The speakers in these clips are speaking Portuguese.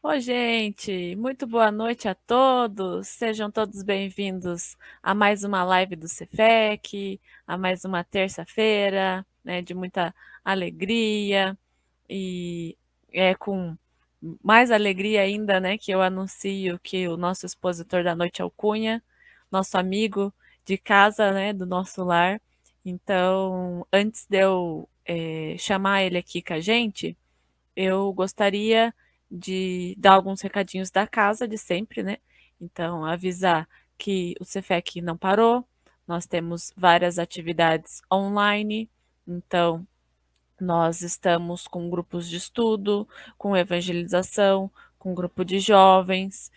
Oi, gente, muito boa noite a todos. Sejam todos bem-vindos a mais uma live do Cefec, a mais uma terça-feira, né, de muita alegria e é com mais alegria ainda, né, que eu anuncio que o nosso expositor da noite é o Cunha, nosso amigo de casa, né, do nosso lar. Então, antes de eu chamar ele aqui com a gente, eu gostaria de dar alguns recadinhos da casa de sempre, né? Então, avisar que o Cefec não parou, nós temos várias atividades online, então nós estamos com grupos de estudo, com evangelização, com grupo de jovens,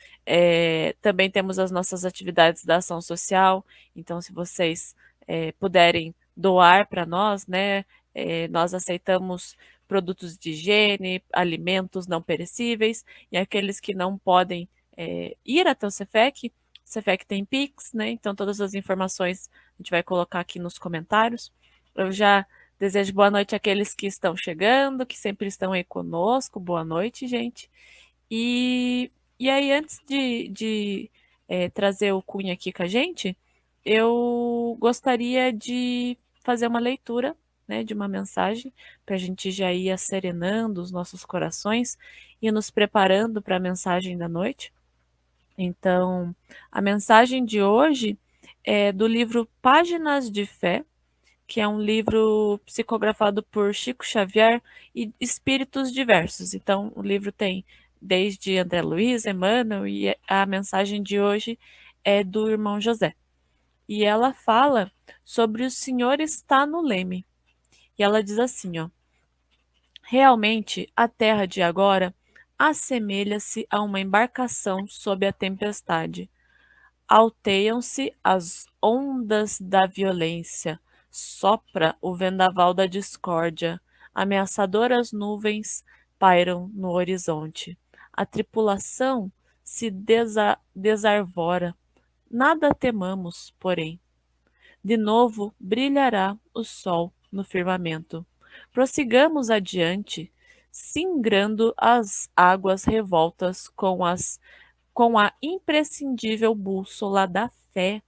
também temos as nossas atividades da ação social, então se vocês puderem doar para nós, né, nós aceitamos produtos de higiene, alimentos não perecíveis, e aqueles que não podem ir até o Cefec tem Pix, né, então todas as informações a gente vai colocar aqui nos comentários. Eu já desejo boa noite àqueles que estão chegando, que sempre estão aí conosco. Boa noite, gente. E, e aí, antes de trazer o Cunha aqui com a gente, eu gostaria de fazer uma leitura, né, de uma mensagem, para a gente já ir serenando os nossos corações e nos preparando para a mensagem da noite. Então, a mensagem de hoje é do livro Páginas de Fé, que é um livro psicografado por Chico Xavier e espíritos diversos. Então, o livro tem desde André Luiz, Emmanuel, e a mensagem de hoje é do irmão José. E ela fala sobre o Senhor está no leme. E ela diz assim, ó: realmente a terra de agora assemelha-se a uma embarcação sob a tempestade. Alteiam-se as ondas da violência, sopra o vendaval da discórdia, ameaçadoras nuvens pairam no horizonte. A tripulação se desarvora. Nada temamos, porém. De novo brilhará o sol no firmamento. Prossigamos adiante, singrando as águas revoltas com a imprescindível bússola da fé,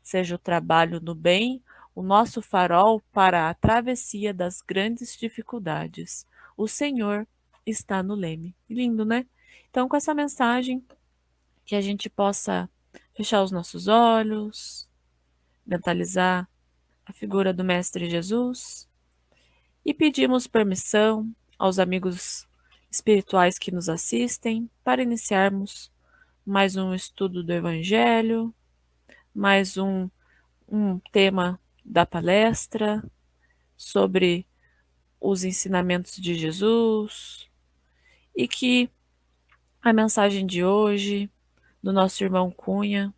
seja o trabalho no bem, o nosso farol para a travessia das grandes dificuldades. O Senhor está no leme. Lindo, né? Então, com essa mensagem, que a gente possa fechar os nossos olhos, mentalizar a figura do Mestre Jesus e pedimos permissão aos amigos espirituais que nos assistem para iniciarmos mais um estudo do Evangelho, mais um tema da palestra sobre os ensinamentos de Jesus e que a mensagem de hoje do nosso irmão Cunha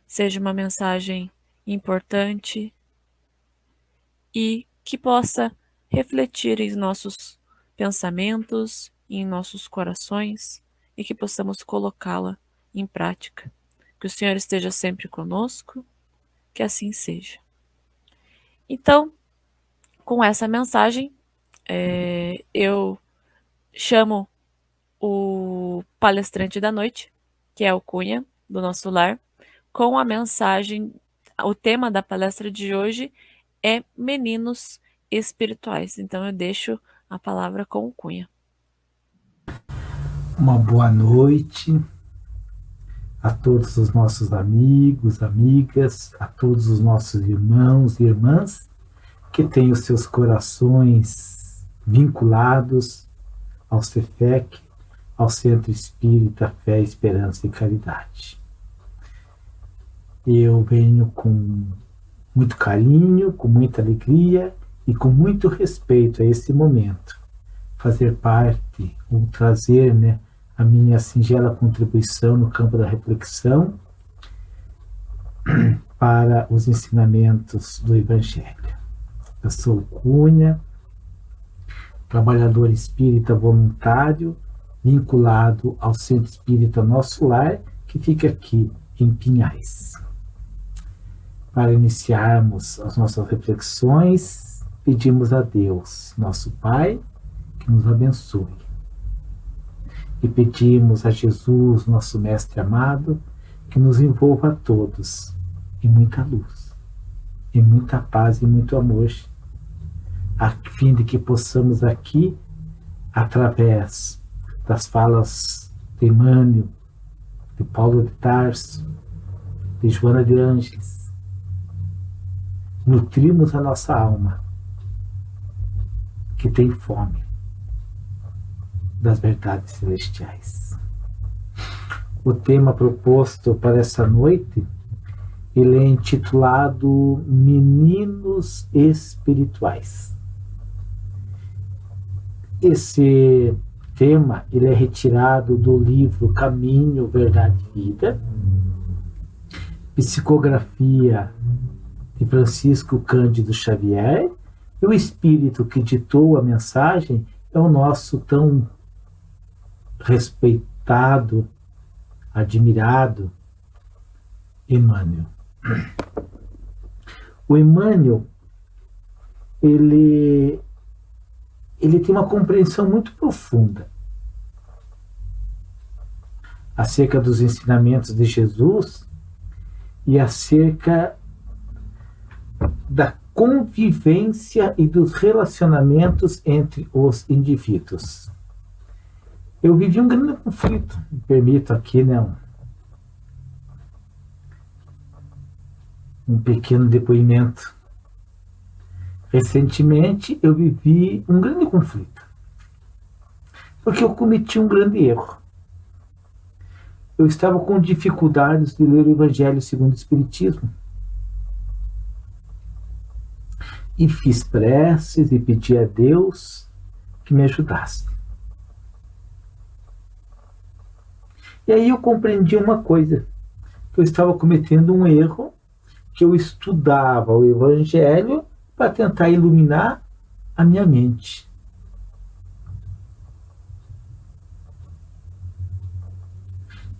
seja uma mensagem importante e que possa refletir em nossos pensamentos, em nossos corações e que possamos colocá-la em prática. Que o Senhor esteja sempre conosco, que assim seja. Então, com essa mensagem, eu chamo o palestrante da noite, que é o Cunha, do nosso lar, com a mensagem. O tema da palestra de hoje é Meninos Espirituais. Então, eu deixo a palavra com o Cunha. Uma boa noite a todos os nossos amigos, amigas, a todos os nossos irmãos e irmãs que têm os seus corações vinculados ao Cefec, ao Centro Espírita Fé, Esperança e Caridade. Eu venho com muito carinho, com muita alegria e com muito respeito a esse momento, fazer parte ou trazer, a minha singela contribuição no campo da reflexão para os ensinamentos do Evangelho. Eu sou Cunha, trabalhador espírita voluntário, vinculado ao Centro Espírita Nosso Lar, que fica aqui em Pinhais. Para iniciarmos as nossas reflexões, pedimos a Deus, nosso Pai, que nos abençoe. e pedimos a Jesus, nosso Mestre amado, que nos envolva a todos em muita luz, em muita paz e muito amor, a fim de que possamos aqui, através das falas de Emmanuel, de Paulo de Tarso, de Joana de Ângeles, nutrimos a nossa alma, que tem fome das verdades celestiais. O tema proposto para essa noite, ele é intitulado Meninos Espirituais. Esse tema, ele é retirado do livro Caminho, Verdade e Vida, psicografia de Francisco Cândido Xavier, e o espírito que ditou a mensagem é o nosso tão respeitado, admirado Emmanuel. O Emmanuel, ele tem uma compreensão muito profunda acerca dos ensinamentos de Jesus e acerca da convivência e dos relacionamentos entre os indivíduos. Eu vivi um grande conflito, me permito aqui, né, um pequeno depoimento. Recentemente eu vivi um grande conflito, porque eu cometi um grande erro. Eu estava com dificuldades de ler o Evangelho segundo o Espiritismo. E fiz preces e pedi a Deus que me ajudasse. E aí eu compreendi uma coisa, que eu estava cometendo um erro, que eu estudava o Evangelho para tentar iluminar a minha mente.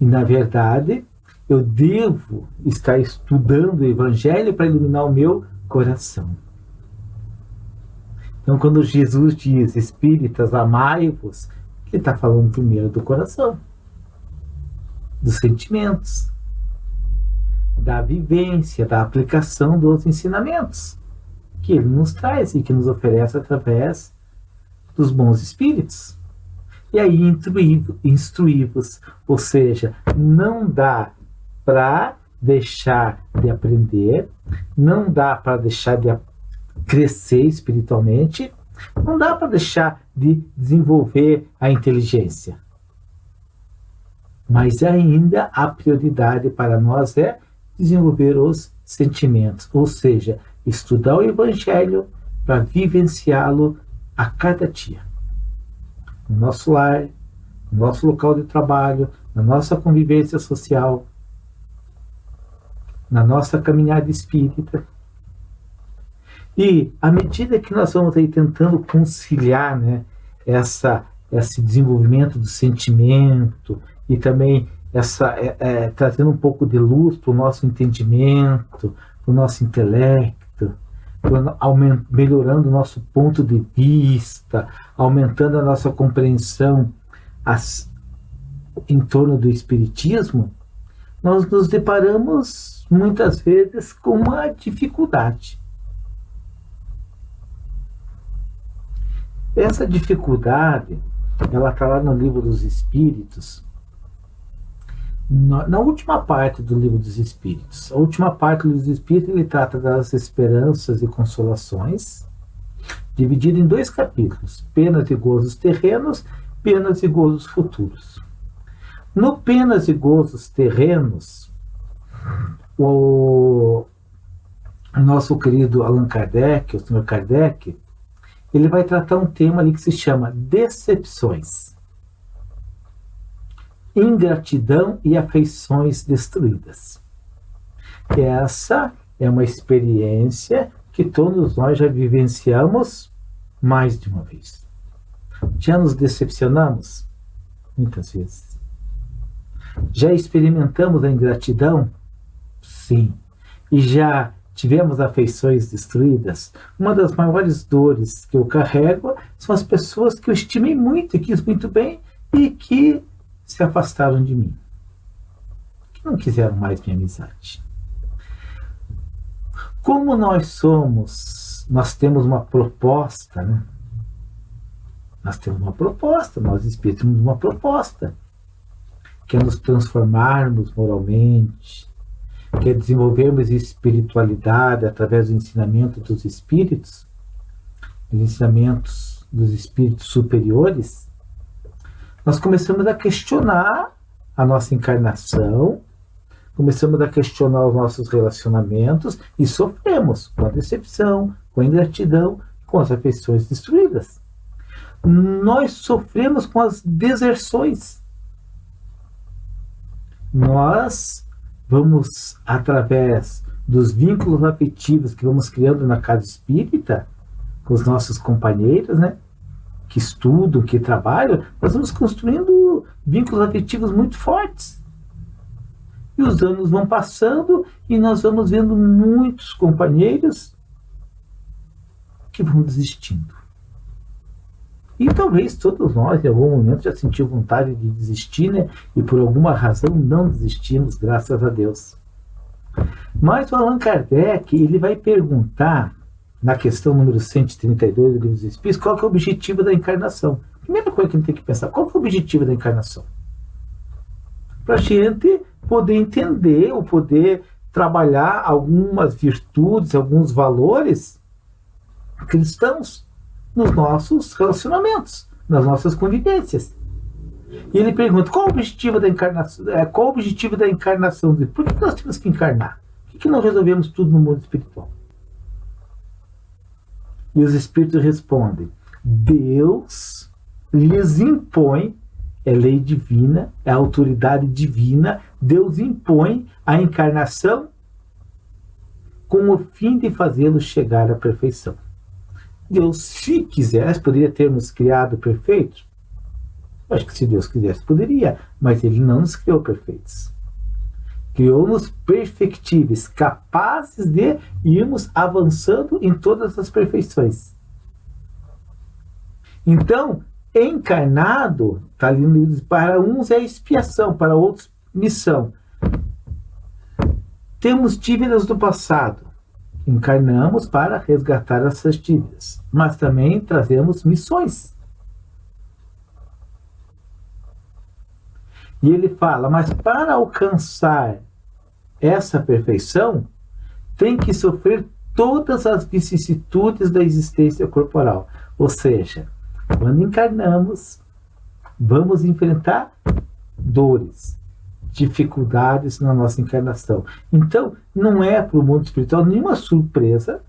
E, na verdade, eu devo estar estudando o Evangelho para iluminar o meu coração. Então, quando Jesus diz, espíritas, amai-vos, ele está falando primeiro do coração, dos sentimentos, da vivência, da aplicação dos ensinamentos que ele nos traz e que nos oferece através dos bons espíritos. E aí instruí-vos, ou seja, não dá para deixar de aprender, não dá para deixar de crescer espiritualmente, não dá para deixar de desenvolver a inteligência. Mas ainda a prioridade para nós é desenvolver os sentimentos, ou seja, estudar o Evangelho para vivenciá-lo a cada dia. No nosso lar, no nosso local de trabalho, na nossa convivência social, na nossa caminhada espírita. E à medida que nós vamos aí tentando conciliar, né, esse desenvolvimento do sentimento e também trazendo um pouco de luz para o nosso entendimento, para o nosso intelecto, melhorando o nosso ponto de vista, aumentando a nossa compreensão em torno do Espiritismo, nós nos deparamos muitas vezes com uma dificuldade. Essa dificuldade, ela está lá no Livro dos Espíritos, na última parte do Livro dos Espíritos. A última parte do Livro dos Espíritos, ele trata das esperanças e consolações, dividido em 2 capítulos, penas e gozos terrenos, penas e gozos futuros. No penas e gozos terrenos, o nosso querido Allan Kardec, o Sr. Kardec, ele vai tratar um tema ali que se chama decepções, ingratidão e afeições destruídas. Essa é uma experiência que todos nós já vivenciamos mais de uma vez. Já nos decepcionamos? Muitas vezes. Já experimentamos a ingratidão? Sim. E já tivemos afeições destruídas? Uma das maiores dores que eu carrego são as pessoas que eu estimei muito e quis muito bem e que se afastaram de mim, que não quiseram mais minha amizade. Como nós temos uma proposta, né? Nós temos uma proposta, nós espíritos temos uma proposta, que é nos transformarmos moralmente, que é desenvolvermos espiritualidade através do ensinamento dos espíritos, os ensinamentos dos espíritos superiores. Nós começamos a questionar a nossa encarnação, começamos a questionar os nossos relacionamentos e sofremos com a decepção, com a ingratidão, com as afeições destruídas. Nós sofremos com as deserções. Nós vamos, através dos vínculos afetivos que vamos criando na casa espírita, com os nossos companheiros, né, que estudam, que trabalham, nós vamos construindo vínculos afetivos muito fortes. E os anos vão passando e nós vamos vendo muitos companheiros que vão desistindo. E talvez todos nós, em algum momento, já sentimos vontade de desistir, né? E por alguma razão não desistimos, graças a Deus. Mas o Allan Kardec, ele vai perguntar, na questão número 132 do Livro dos Espíritos, qual que é o objetivo da encarnação. Primeira coisa que a gente tem que pensar, qual que é o objetivo da encarnação? Para a gente poder entender, ou poder trabalhar algumas virtudes, alguns valores cristãos nos nossos relacionamentos, nas nossas convivências. E ele pergunta, qual o objetivo da encarnação? Qual o objetivo da encarnação? Por que nós temos que encarnar? Por que não resolvemos tudo no mundo espiritual? E os espíritos respondem, Deus lhes impõe, é lei divina, é autoridade divina, Deus impõe a encarnação com o fim de fazê-los chegar à perfeição. Deus, se quisesse, poderia ter nos criado perfeitos? Acho que se Deus quisesse, poderia, mas Ele não nos criou perfeitos. Criou-nos perfectíveis, capazes de irmos avançando em todas as perfeições. Então, encarnado, está ali no livro, para uns é expiação, para outros missão. Temos dívidas do passado. Encarnamos para resgatar essas dívidas, mas também trazemos missões. E ele fala, mas para alcançar essa perfeição, tem que sofrer todas as vicissitudes da existência corporal. Ou seja, quando encarnamos, vamos enfrentar dores, dificuldades na nossa encarnação. Então, não é para o mundo espiritual nenhuma surpresa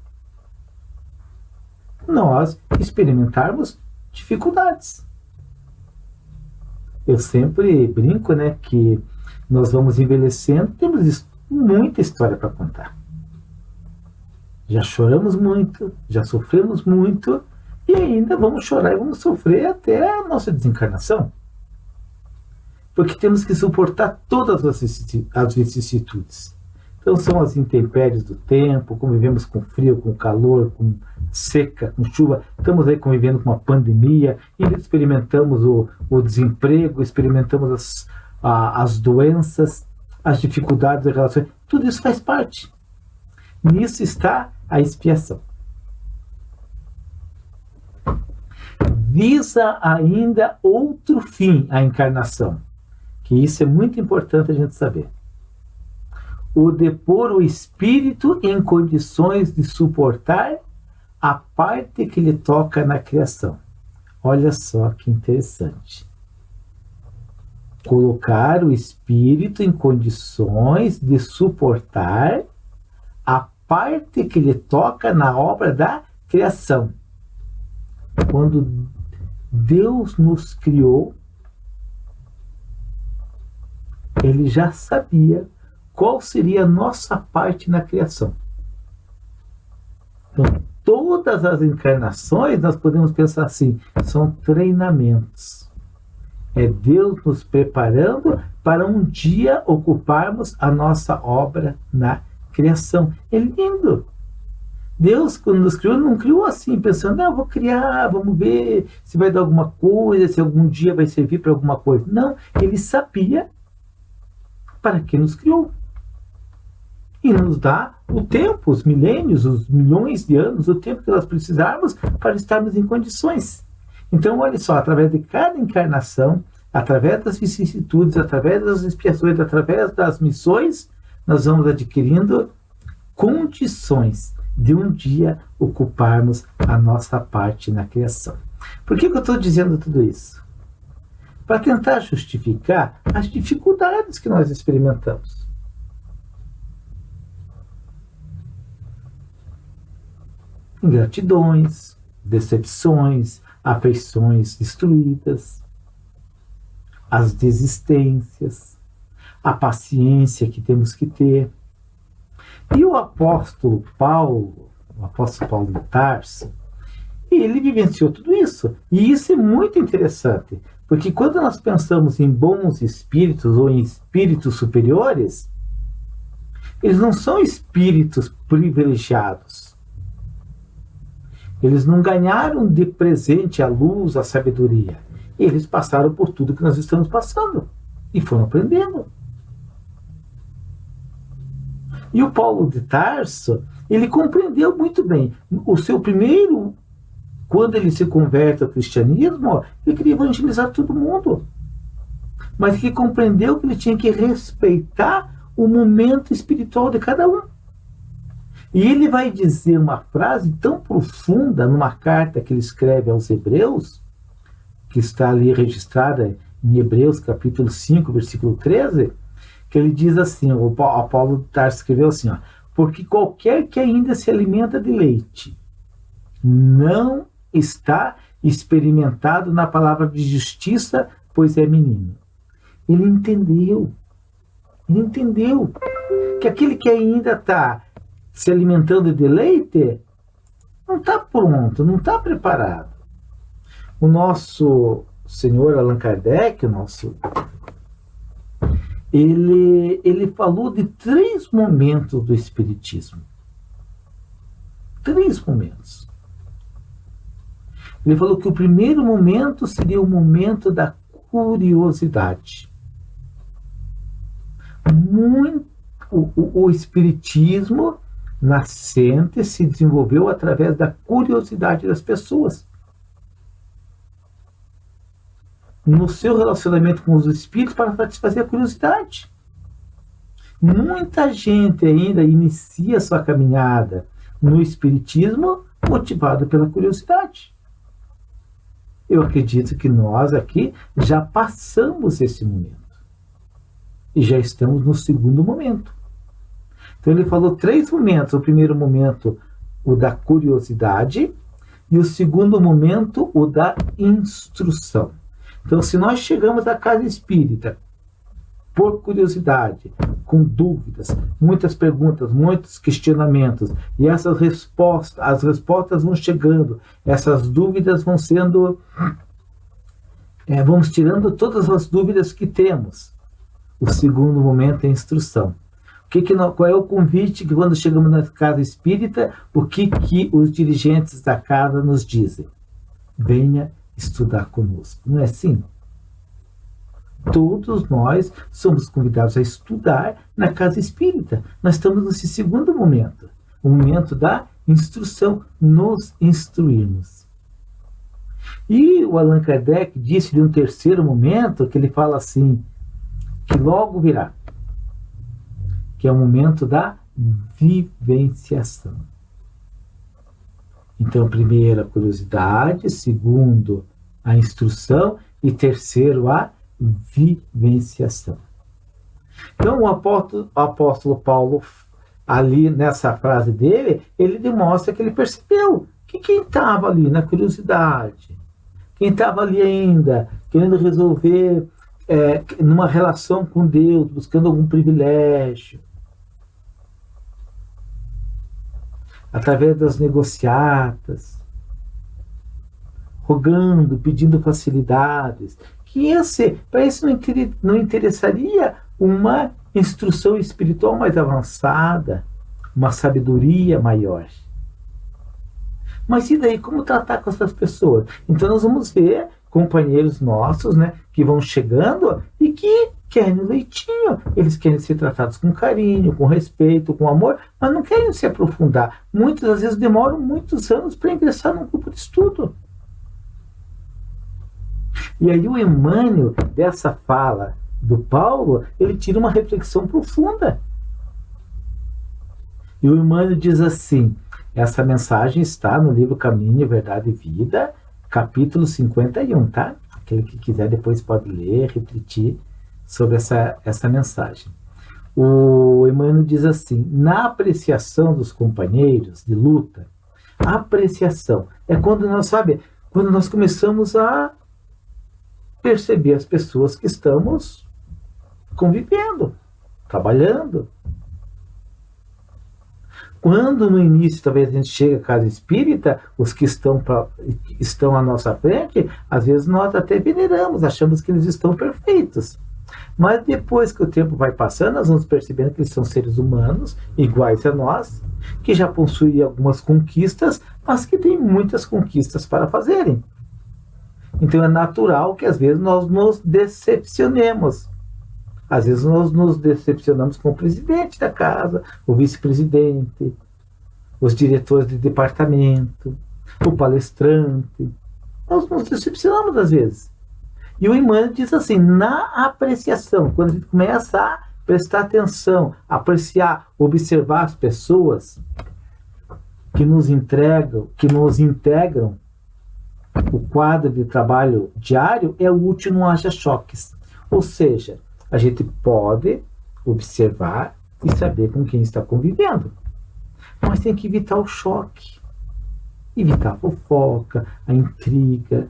nós experimentarmos dificuldades. Eu sempre brinco, né, que nós vamos envelhecendo, temos muita história para contar. Já choramos muito, já sofremos muito, e ainda vamos chorar e vamos sofrer até a nossa desencarnação. Porque temos que suportar todas as vicissitudes. Então são as intempéries do tempo, convivemos com frio, com calor, com seca, com chuva, estamos aí convivendo com uma pandemia, ainda experimentamos o desemprego, experimentamos as doenças, as dificuldades das relações, tudo isso faz parte. Nisso está a expiação. Visa ainda outro fim a encarnação, que isso é muito importante a gente saber. O de pôr o espírito em condições de suportar a parte que lhe toca na criação. Olha só que interessante. Colocar o espírito em condições de suportar a parte que lhe toca na obra da criação. Quando Deus nos criou, Ele já sabia qual seria a nossa parte na criação. Então, todas as encarnações, nós podemos pensar assim, são treinamentos. É Deus nos preparando para um dia ocuparmos a nossa obra na criação. É lindo. Deus, quando nos criou, não criou assim, pensando, ah, vou criar, vamos ver se vai dar alguma coisa, se algum dia vai servir para alguma coisa. Não, ele sabia para que nos criou. E nos dá o tempo, os milênios, os milhões de anos, o tempo que nós precisarmos para estarmos em condições. Então, olha só, através de cada encarnação, através das vicissitudes, através das expiações, através das missões, nós vamos adquirindo condições de um dia ocuparmos a nossa parte na criação. Por que eu estou dizendo tudo isso? Para tentar justificar as dificuldades que nós experimentamos. Ingratidões, decepções, afeições destruídas, as desistências, a paciência que temos que ter. E o apóstolo Paulo de Tarso, ele vivenciou tudo isso. E isso é muito interessante, porque quando nós pensamos em bons espíritos ou em espíritos superiores, eles não são espíritos privilegiados. Eles não ganharam de presente a luz, a sabedoria. Eles passaram por tudo que nós estamos passando e foram aprendendo. E o Paulo de Tarso, ele compreendeu muito bem. O seu primeiro, quando ele se converte ao cristianismo, ele queria evangelizar todo mundo. Mas ele compreendeu que ele tinha que respeitar o momento espiritual de cada um. E ele vai dizer uma frase tão profunda numa carta que ele escreve aos Hebreus, que está ali registrada em Hebreus capítulo 5, versículo 13, que ele diz assim, o Paulo de Tarso escreveu assim, ó, porque qualquer que ainda se alimenta de leite não está experimentado na palavra de justiça, pois é menino. Ele entendeu que aquele que ainda está se alimentando de leite não está pronto, não está preparado. O nosso senhor Allan Kardec, ele falou de 3 momentos do Espiritismo. 3 momentos. Ele falou que o primeiro momento seria o momento da curiosidade. O Espiritismo nascente se desenvolveu através da curiosidade das pessoas. No seu relacionamento com os espíritos para satisfazer a curiosidade. Muita gente ainda inicia sua caminhada no espiritismo motivado pela curiosidade. Eu acredito que nós aqui já passamos esse momento. E já estamos no segundo momento. Então ele falou 3 momentos. O primeiro momento, o da curiosidade, e o segundo momento, o da instrução. Então, se nós chegamos à casa espírita por curiosidade, com dúvidas, muitas perguntas, muitos questionamentos, e as respostas vão chegando, essas dúvidas vão sendo, vamos tirando todas as dúvidas que temos. O segundo momento é a instrução. Qual é o convite que quando chegamos na casa espírita, o que os dirigentes da casa nos dizem? Venha estudar conosco. Não é assim? Todos nós somos convidados a estudar na casa espírita. Nós estamos nesse segundo momento, o momento da instrução, nos instruirmos. E o Allan Kardec disse de um terceiro momento, que ele fala assim, que logo virá, que é o momento da vivenciação. Então, primeiro a curiosidade, segundo a instrução e terceiro a vivenciação. Então, o apóstolo Paulo, ali nessa frase dele, ele demonstra que ele percebeu que quem estava ali na curiosidade, quem estava ali ainda querendo resolver numa relação com Deus, buscando algum privilégio, através das negociatas, rogando, pedindo facilidades, que para isso não interessaria uma instrução espiritual mais avançada, uma sabedoria maior. Mas e daí, como tratar com essas pessoas? Então nós vamos ver companheiros nossos, né, que vão chegando e que querem leitinho. Eles querem ser tratados com carinho, com respeito, com amor, mas não querem se aprofundar. Muitas vezes demoram muitos anos para ingressar num grupo de estudo. E aí o Emmanuel, dessa fala do Paulo, ele tira uma reflexão profunda. E o Emmanuel diz assim, essa mensagem está no livro Caminho, Verdade e Vida, capítulo 51, tá? Aquele que quiser depois pode ler, refletir sobre essa mensagem. O Emmanuel diz assim, na apreciação dos companheiros de luta, a apreciação é quando nós começamos a perceber as pessoas que estamos convivendo, trabalhando. Quando no início talvez a gente chega à casa espírita, os que estão à nossa frente, às vezes nós até veneramos, achamos que eles estão perfeitos. Mas depois que o tempo vai passando, nós vamos percebendo que eles são seres humanos, iguais a nós, que já possuem algumas conquistas, mas que têm muitas conquistas para fazerem. Então é natural que às vezes nós nos decepcionemos. Às vezes nós nos decepcionamos com o presidente da casa, o vice-presidente, os diretores de departamento, o palestrante. Nós nos decepcionamos às vezes. E o Emmanuel diz assim, na apreciação, quando a gente começa a prestar atenção, apreciar, observar as pessoas que nos integram o quadro de trabalho diário, é útil, não haja choques. Ou seja, a gente pode observar e saber com quem está convivendo. Mas tem que evitar o choque. Evitar a fofoca, a intriga,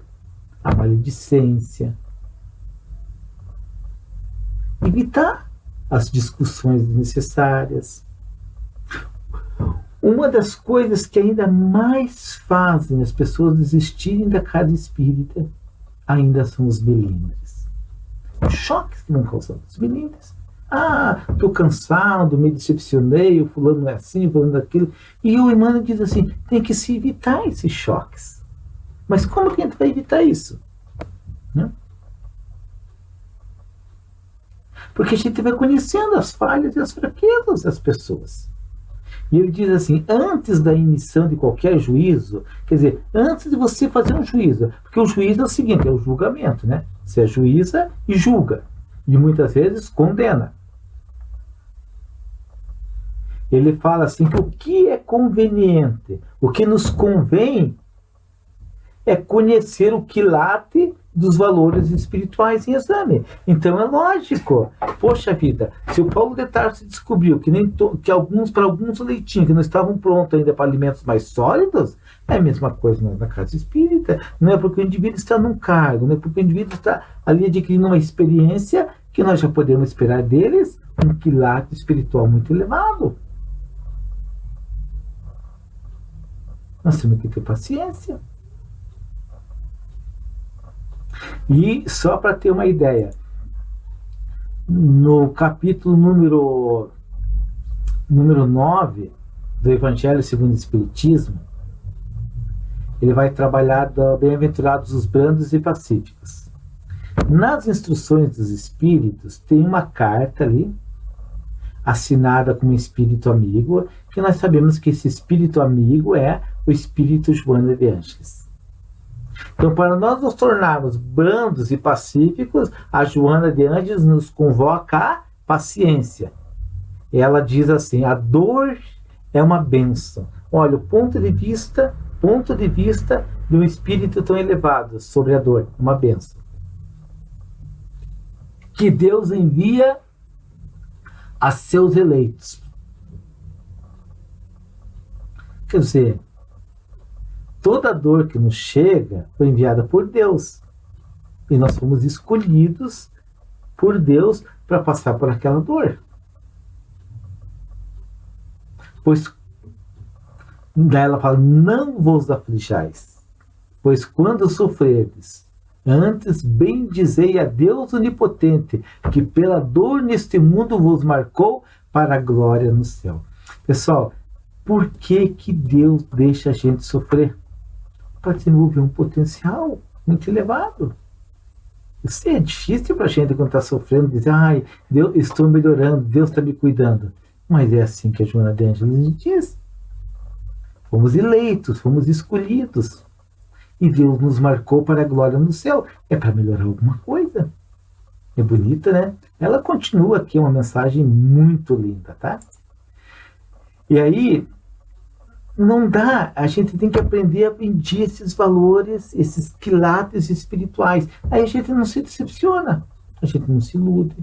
a maledicência. Evitar as discussões desnecessárias. Uma das coisas que ainda mais fazem as pessoas desistirem da casa espírita ainda são os melindres. Os choques que vão causando os melindres. Estou cansado, me decepcionei, o fulano não é assim, o fulano é aquilo. E o Emmanuel diz assim, tem que se evitar esses choques. Mas como que a gente vai evitar isso? Né? Porque a gente vai conhecendo as falhas e as fraquezas das pessoas. E ele diz assim, antes da emissão de qualquer juízo, quer dizer, antes de você fazer um juízo, porque o juízo é o seguinte, é o julgamento, né? Você ajuiza e julga, e muitas vezes condena. Ele fala assim que o que é conveniente, o que nos convém é conhecer o quilate dos valores espirituais em exame. Então é lógico. Poxa vida, se o Paulo de Tarso descobriu que para alguns o leitinho que não estavam prontos ainda para alimentos mais sólidos, é a mesma coisa na casa espírita. Não é porque o indivíduo está num cargo, não é porque o indivíduo está ali adquirindo uma experiência que nós já podemos esperar deles um quilate espiritual muito elevado. Nós temos que ter paciência. E só para ter uma ideia, no capítulo número 9 do Evangelho segundo o Espiritismo, ele vai trabalhar da bem-aventurados os brandos e pacíficos. Nas instruções dos espíritos tem uma carta ali, assinada com um espírito amigo, que nós sabemos que esse espírito amigo é o espírito Joana de Ângeles. Então, para nós nos tornarmos brandos e pacíficos, a Joana de Ângeles nos convoca à paciência. Ela diz assim, a dor é uma bênção. Olha, o ponto de vista de um espírito tão elevado sobre a dor, uma bênção. Que Deus envia a seus eleitos. Quer dizer, toda dor que nos chega foi enviada por Deus. E nós fomos escolhidos por Deus para passar por aquela dor. Pois, daí ela fala, não vos aflijais, pois quando sofrerdes, antes bendizei a Deus onipotente, que pela dor neste mundo vos marcou para a glória no céu. Pessoal, por que Deus deixa a gente sofrer? para desenvolver um potencial muito elevado. Isso é difícil para a gente quando está sofrendo, dizer, ai, Deus, estou melhorando, Deus está me cuidando. Mas é assim que a Joana de Ângeles diz. Fomos eleitos, fomos escolhidos. E Deus nos marcou para a glória no céu. É para melhorar alguma coisa. É bonita, né? Ela continua aqui, uma mensagem muito linda, tá? E aí, não dá, a gente tem que aprender a apreender esses valores, esses quilates espirituais. Aí a gente não se decepciona, a gente não se ilude.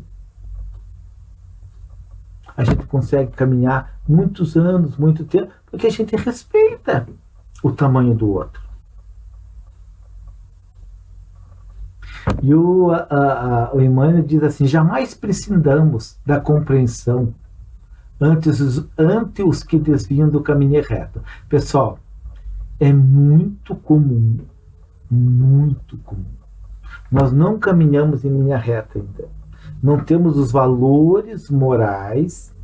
A gente consegue caminhar muitos anos, muito tempo, porque a gente respeita o tamanho do outro. E o Emmanuel diz assim, jamais prescindamos da compreensão ante os que desviam do caminho reto. Pessoal, é muito comum, nós não caminhamos em linha reta ainda. Não temos os valores morais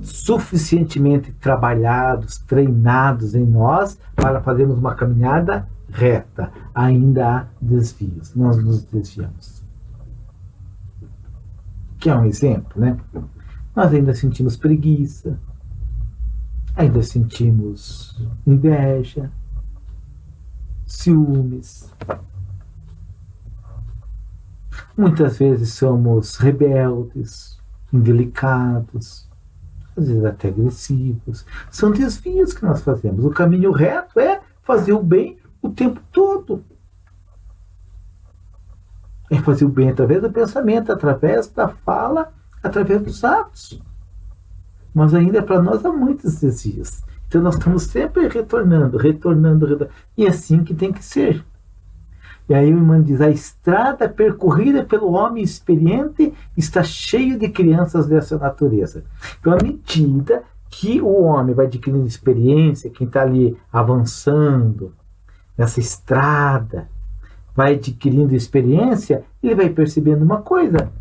suficientemente trabalhados, treinados em nós para fazermos uma caminhada reta. Ainda há desvios, nós nos desviamos. Que é um exemplo, né? Nós ainda sentimos preguiça, ainda sentimos inveja, ciúmes. Muitas vezes somos rebeldes, indelicados, às vezes até agressivos. São desvios que nós fazemos. O caminho reto é fazer o bem o tempo todo. É fazer o bem através do pensamento, através da fala, através dos atos. Mas ainda para nós há muitos desvios. Então nós estamos sempre retornando. E é assim que tem que ser. E aí o irmão diz, a estrada percorrida pelo homem experiente está cheia de crianças dessa natureza. Então, à medida que o homem vai adquirindo experiência, quem está ali avançando nessa estrada, vai adquirindo experiência, ele vai percebendo uma coisa,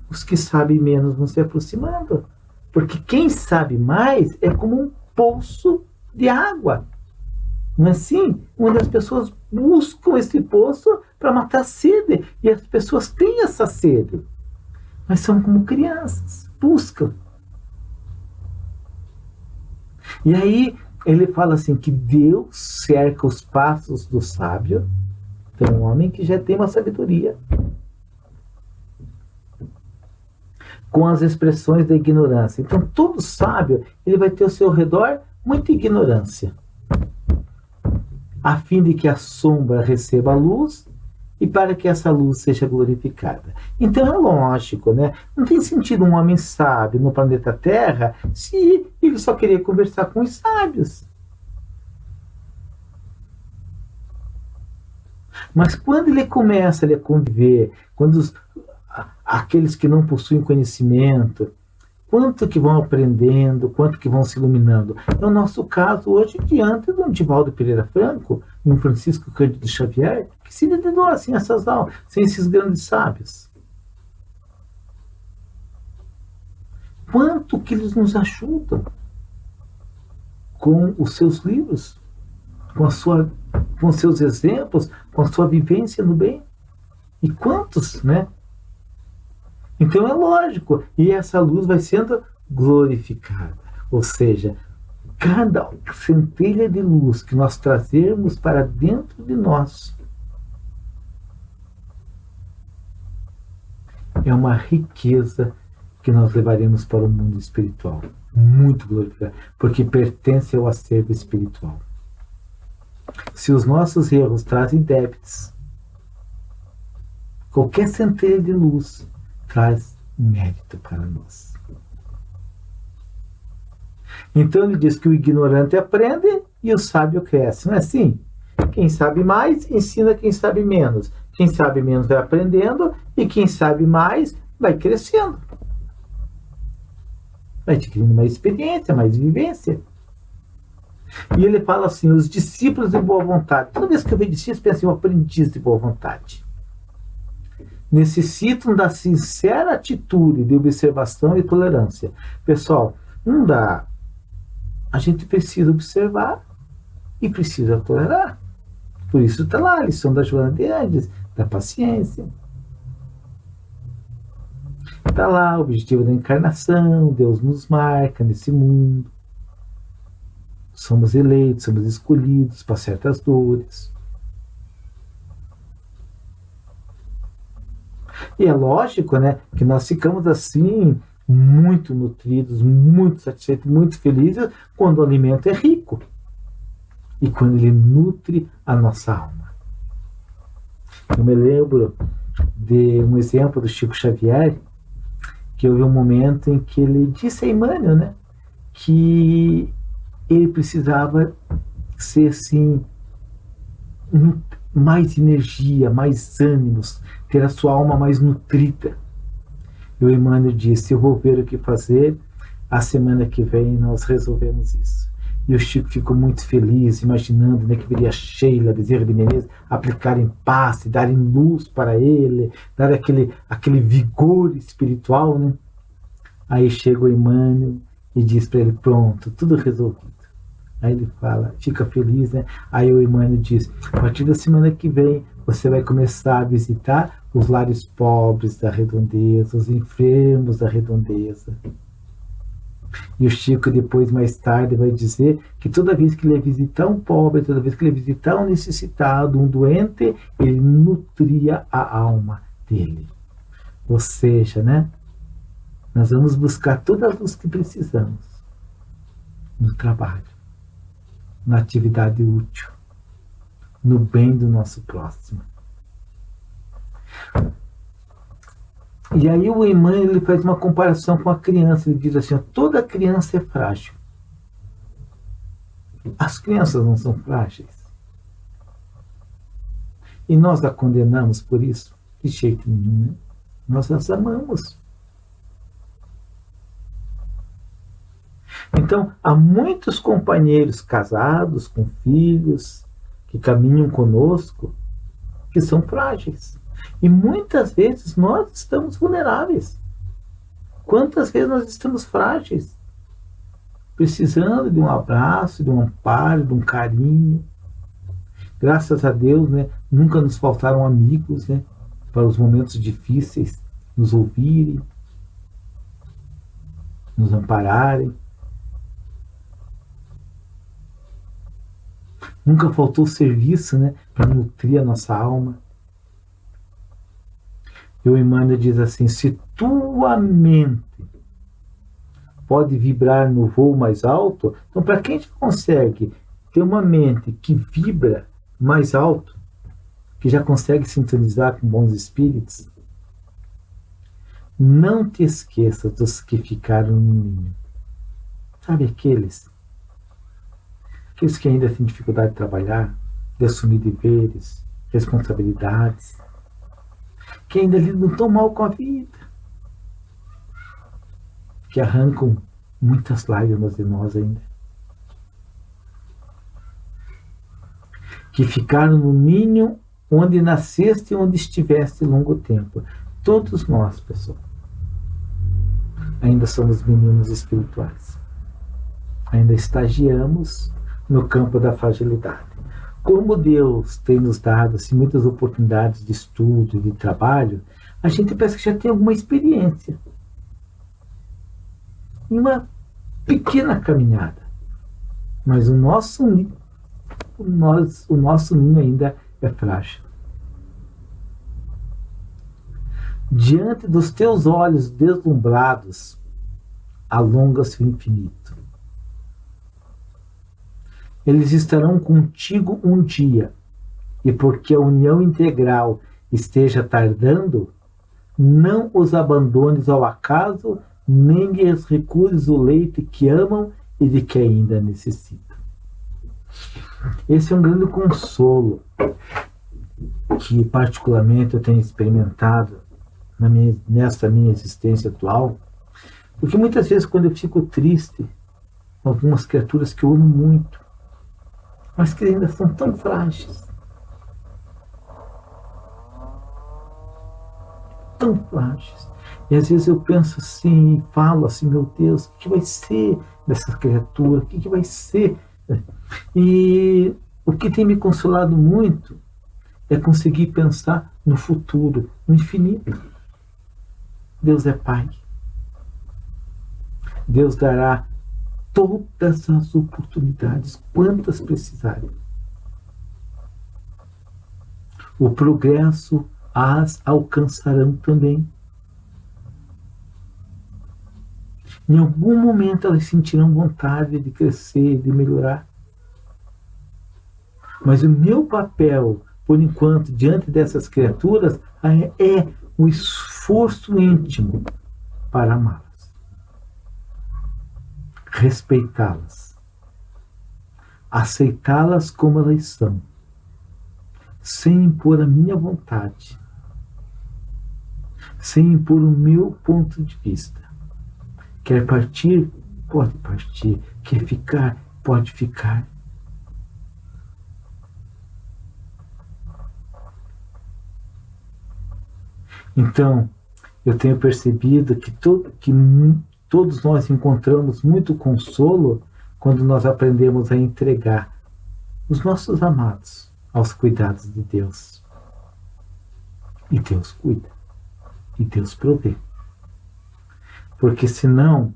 os que sabem menos vão se aproximando. Porque quem sabe mais é como um poço de água. Não é assim? Onde as pessoas buscam esse poço para matar a sede. E as pessoas têm essa sede. Mas são como crianças. Buscam. E aí ele fala assim que Deus cerca os passos do sábio. Então um homem que já tem uma sabedoria. Com as expressões da ignorância. Então todo sábio ele vai ter ao seu redor muita ignorância, a fim de que a sombra receba a luz e para que essa luz seja glorificada. Então é lógico, né? Não tem sentido um homem sábio no planeta Terra se ele só queria conversar com os sábios. Mas quando ele começa a conviver, quando aqueles que não possuem conhecimento, quanto que vão aprendendo, quanto que vão se iluminando. É o nosso caso hoje diante do Divaldo Pereira Franco e o Francisco Cândido Xavier, que se dedicou assim a essas aulas, sem esses grandes sábios. Quanto que eles nos ajudam com os seus livros, com os seus exemplos, com a sua vivência no bem. E quantos, né? Então é lógico, e essa luz vai sendo glorificada. Ou seja, cada centelha de luz que nós trazermos para dentro de nós é uma riqueza que nós levaremos para o mundo espiritual. Muito glorificada, porque pertence ao acervo espiritual. Se os nossos erros trazem débitos, qualquer centelha de luz traz mérito para nós. Então ele diz que o ignorante aprende e o sábio cresce. Não é assim? Quem sabe mais ensina quem sabe menos. Quem sabe menos vai aprendendo e quem sabe mais vai crescendo. Vai adquirindo mais experiência, mais vivência. E ele fala assim, os discípulos de boa vontade. Toda vez que eu vejo discípulos, penso em um aprendiz de boa vontade. Necessitam da sincera atitude de observação e tolerância. Pessoal, não dá. a gente precisa observar e precisa tolerar. Por isso está lá a lição da Joana de Andes, da paciência. Está lá o objetivo da encarnação, Deus nos marca nesse mundo. Somos eleitos, somos escolhidos para certas dores. E é lógico, né, que nós ficamos assim, muito nutridos, muito satisfeitos, muito felizes, quando o alimento é rico. E quando ele nutre a nossa alma. Eu me lembro de um exemplo do Chico Xavier, que houve um momento em que ele disse a Emmanuel, né, que ele precisava ser assim, mais energia, mais ânimos, ter a sua alma mais nutrida. E o Emmanuel disse: eu vou ver o que fazer, a semana que vem nós resolvemos isso. E o Chico ficou muito feliz, imaginando, né, que viria Sheila, Bezerra de Menezes, aplicarem passe, darem luz para ele, dar aquele vigor espiritual, né? Aí chega o Emmanuel e diz para ele: pronto, tudo resolvido. Aí ele fala, fica feliz, né? Aí o Emmanuel diz: a partir da semana que vem você vai começar a visitar os lares pobres da redondeza, os enfermos da redondeza. E o Chico depois, mais tarde, vai dizer que toda vez que ele ia visitar um pobre, toda vez que ele ia visitar um necessitado, um doente, ele nutria a alma dele. Ou seja, né, nós vamos buscar toda a luz que precisamos no trabalho, na atividade útil, no bem do nosso próximo. E aí o Emmanuel, ele faz uma comparação com a criança. Ele diz assim: toda criança é frágil. As crianças não são frágeis. E nós a condenamos por isso? De jeito nenhum, né? Nós as amamos. Então, há muitos companheiros casados, com filhos, que caminham conosco, que são frágeis. E muitas vezes nós estamos vulneráveis. Quantas vezes nós estamos frágeis? Precisando de um abraço, de um amparo, de um carinho. Graças a Deus, né, nunca nos faltaram amigos, né, para os momentos difíceis nos ouvirem, nos ampararem. Nunca faltou serviço, né, para nutrir a nossa alma. E o Emmanuel diz assim: se tua mente pode vibrar no voo mais alto, então para quem já consegue ter uma mente que vibra mais alto, que já consegue sintonizar com bons espíritos, não te esqueça dos que ficaram no ninho. Sabe aqueles que ainda têm dificuldade de trabalhar, de assumir deveres, responsabilidades, que ainda lidam tão mal com a vida, que arrancam muitas lágrimas de nós ainda, que ficaram no ninho onde nasceste e onde estiveste longo tempo. Todos nós, pessoal, ainda somos meninos espirituais, ainda estagiamos no campo da fragilidade. Como Deus tem nos dado assim, muitas oportunidades de estudo, de trabalho, a gente pensa que já tem alguma experiência em uma pequena caminhada. Mas o nosso ninho ainda é frágil. Diante dos teus olhos deslumbrados, alonga-se o infinito. Eles estarão contigo um dia, e porque a união integral esteja tardando, não os abandones ao acaso, nem lhes recuses o leite que amam e de que ainda necessitam. Esse é um grande consolo que particularmente eu tenho experimentado nessa minha existência atual, porque muitas vezes quando eu fico triste, algumas criaturas que eu amo muito, mas que ainda são tão frágeis, E às vezes eu penso assim, falo assim, meu Deus, o que vai ser dessa criatura? O que vai ser? E o que tem me consolado muito é conseguir pensar no futuro, no infinito. Deus é Pai. Deus dará todas as oportunidades, quantas precisarem. O progresso as alcançarão também. Em algum momento elas sentirão vontade de crescer, de melhorar. Mas o meu papel, por enquanto, diante dessas criaturas, é o esforço íntimo para amá-las, respeitá-las, aceitá-las como elas são, sem impor a minha vontade, sem impor o meu ponto de vista. Quer partir? Pode partir. Quer ficar? Pode ficar. Então, eu tenho percebido que todos nós encontramos muito consolo quando nós aprendemos a entregar os nossos amados aos cuidados de Deus. E Deus cuida. E Deus provê. Porque senão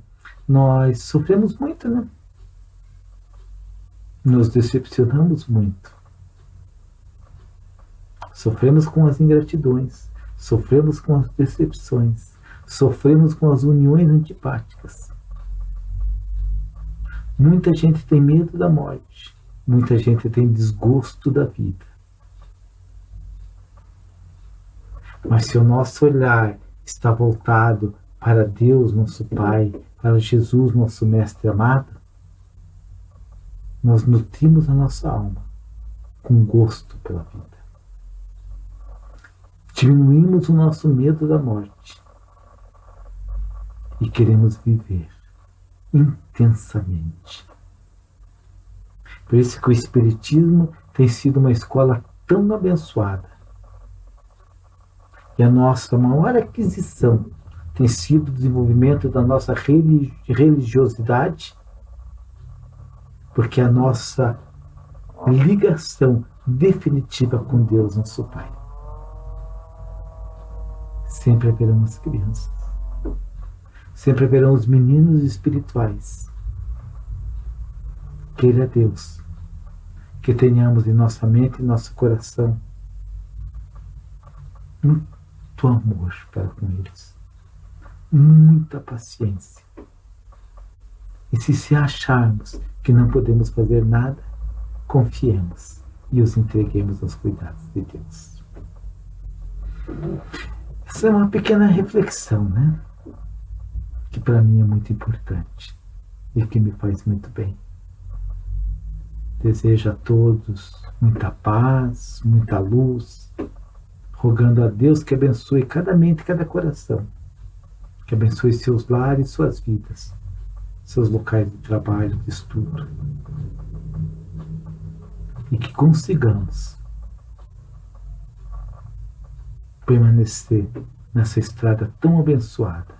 nós sofremos muito, né? Nos decepcionamos muito. Sofremos com as ingratidões, sofremos com as decepções, sofremos com as uniões antipáticas. Muita gente tem medo da morte, muita gente tem desgosto da vida. Mas se o nosso olhar está voltado para Deus, nosso Pai, para Jesus, nosso Mestre amado, nós nutrimos a nossa alma com gosto pela vida. Diminuímos o nosso medo da morte e queremos viver intensamente. Por isso que o Espiritismo tem sido uma escola tão abençoada. E a nossa maior aquisição tem sido o desenvolvimento da nossa religiosidade, porque a nossa ligação definitiva com Deus, nosso Pai. Sempre haverão as crianças, sempre haverão os meninos espirituais. Queira Deus que tenhamos em nossa mente e nosso coração muito amor para com eles, muita paciência. E se acharmos que não podemos fazer nada, confiemos e os entreguemos aos cuidados de Deus. Essa é uma pequena reflexão, né? Que para mim é muito importante e que me faz muito bem. Desejo a todos muita paz, muita luz, rogando a Deus que abençoe cada mente e cada coração, que abençoe seus lares, suas vidas, seus locais de trabalho, de estudo, e que consigamos permanecer nessa estrada tão abençoada,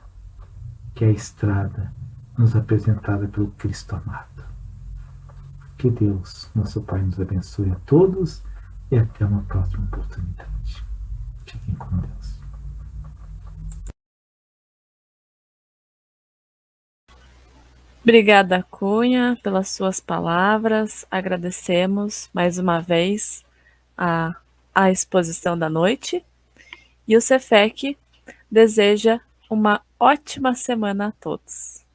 que é a estrada nos apresentada pelo Cristo amado. Que Deus, nosso Pai, nos abençoe a todos e até uma próxima oportunidade. Fiquem com Deus. Obrigada, Cunha, pelas suas palavras. Agradecemos mais uma vez a exposição da noite. E o Cefec deseja uma ótima semana a todos.